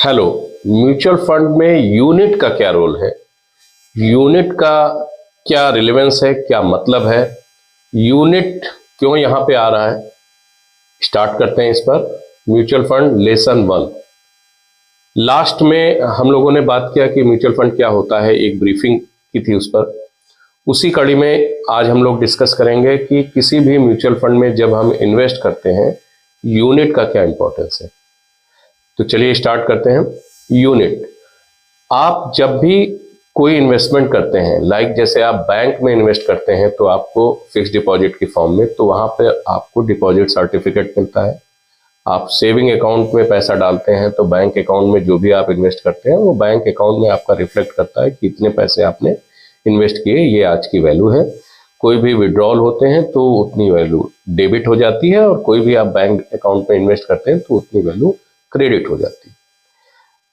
Hello, mutual fund में unit का क्या रोल है? यूनिट का क्या रिलेवेंस है, क्या मतलब है? यूनिट क्यों यहां पे आ रहा है? स्टार्ट करते हैं इस पर। Mutual fund lesson 1। लास्ट में हम लोगों ने बात किया कि म्यूचुअल फंड क्या होता है, एक ब्रीफिंग की थी उस पर। उसी कड़ी में आज हम लोग डिस्कस करेंगे कि किसी भी म्यूचुअल फंड में जब हम इन्वेस्ट करते हैं, यूनिट का क्या इंपॉर्टेंस है। तो चलिए स्टार्ट करते हैं। यूनिट, आप जब भी कोई इन्वेस्टमेंट करते हैं, लाइक जैसे आप बैंक में इन्वेस्ट करते हैं तो आपको फिक्स डिपॉजिट की फॉर्म में, तो वहां पे आपको डिपॉजिट सर्टिफिकेट मिलता है। आप सेविंग अकाउंट में पैसा डालते हैं तो बैंक अकाउंट में जो भी आप इन्वेस्ट करते हैं वो बैंक अकाउंट में आपका रिफ्लेक्ट करता है कि इतने पैसे आपने इन्वेस्ट किए, ये आज की वैल्यू है। कोई भी विड्रॉल होते हैं तो उतनी वैल्यू डेबिट हो जाती है, और कोई भी आप बैंक अकाउंट में इन्वेस्ट करते हैं तो उतनी वैल्यू क्रेडिट हो जाती है।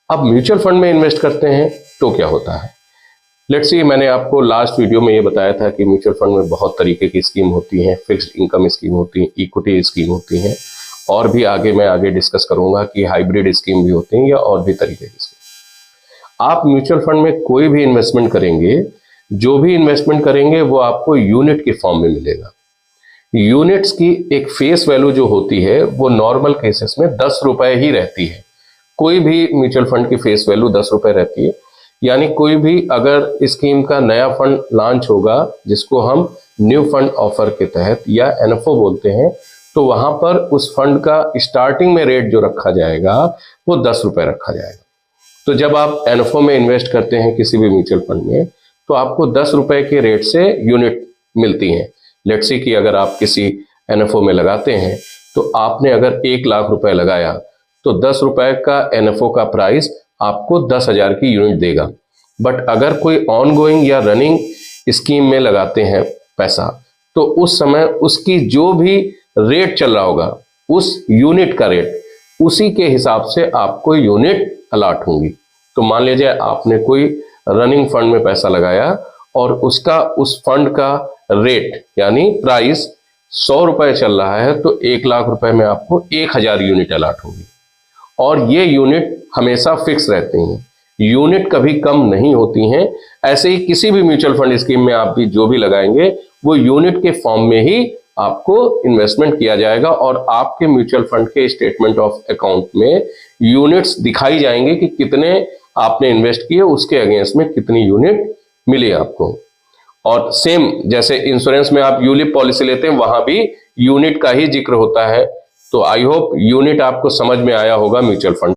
अब म्यूचुअल फंड में इन्वेस्ट करते हैं तो क्या होता है? लेट्स सी, मैंने आपको लास्ट वीडियो में ये बताया था कि म्यूचुअल फंड में बहुत तरीके की स्कीम होती हैं। फिक्स्ड इनकम स्कीम होती है, इक्विटी स्कीम होती हैं, और भी मैं आगे डिस्कस करूंगा कि हाइब्रिड स्कीम भी होती हैं या और भी तरीके की स्कीम। आप म्यूचुअल फंड में कोई भी इन्वेस्टमेंट करेंगे, जो भी इन्वेस्टमेंट करेंगे वो आपको यूनिट के फॉर्म में मिलेगा। यूनिट्स की एक फेस वैल्यू जो होती है वो नॉर्मल केसेस में 10 रुपए ही रहती है। कोई भी म्यूचुअल फंड की फेस वैल्यू 10 रुपए रहती है। यानी कोई भी अगर स्कीम का नया फंड लॉन्च होगा, जिसको हम न्यू फंड ऑफर के तहत या एनएफओ बोलते हैं, तो वहां पर उस फंड का स्टार्टिंग में रेट जो रखा जाएगा वो 10 रुपए रखा जाएगा। तो जब आप एनएफओ में इन्वेस्ट करते हैं किसी भी म्यूचुअल फंड में, तो आपको 10 रुपए के रेट से यूनिट मिलती हैं। लेट्स सी कि अगर आप किसी एनएफओ में लगाते हैं तो आपने अगर 1 लाख रुपए लगाया तो 10 रुपए का एनएफओ का प्राइस आपको 10,000 की यूनिट देगा। बट अगर कोई ऑनगोइंग या रनिंग स्कीम में लगाते हैं पैसा, तो उस समय उसकी जो भी रेट चल रहा होगा, उस यूनिट का रेट, उसी के हिसाब से आपको यूनिट अलॉट होंगी। तो मान लीजिए आपने कोई रनिंग फंड में पैसा लगाया और उसका उस फंड का रेट यानी प्राइस 100 रुपए चल रहा है, तो 1 लाख रुपए में आपको 1000 यूनिट अलॉट होगी। और ये यूनिट हमेशा फिक्स रहती हैं, यूनिट कभी कम नहीं होती हैं। ऐसे ही किसी भी म्यूचुअल फंड स्कीम में आप भी जो भी लगाएंगे वो यूनिट के फॉर्म में ही आपको इन्वेस्टमेंट किया जाएगा, और आपके म्यूचुअल फंड के स्टेटमेंट ऑफ अकाउंट में यूनिट्स दिखाई जाएंगे कि कितने आपने इन्वेस्ट किए, उसके अगेंस्ट में कितनी यूनिट मिली आपको। और सेम जैसे इंश्योरेंस में आप यूलिप पॉलिसी लेते हैं, वहां भी यूनिट का ही जिक्र होता है। तो आई होप यूनिट आपको समझ में आया होगा म्यूचुअल फंड।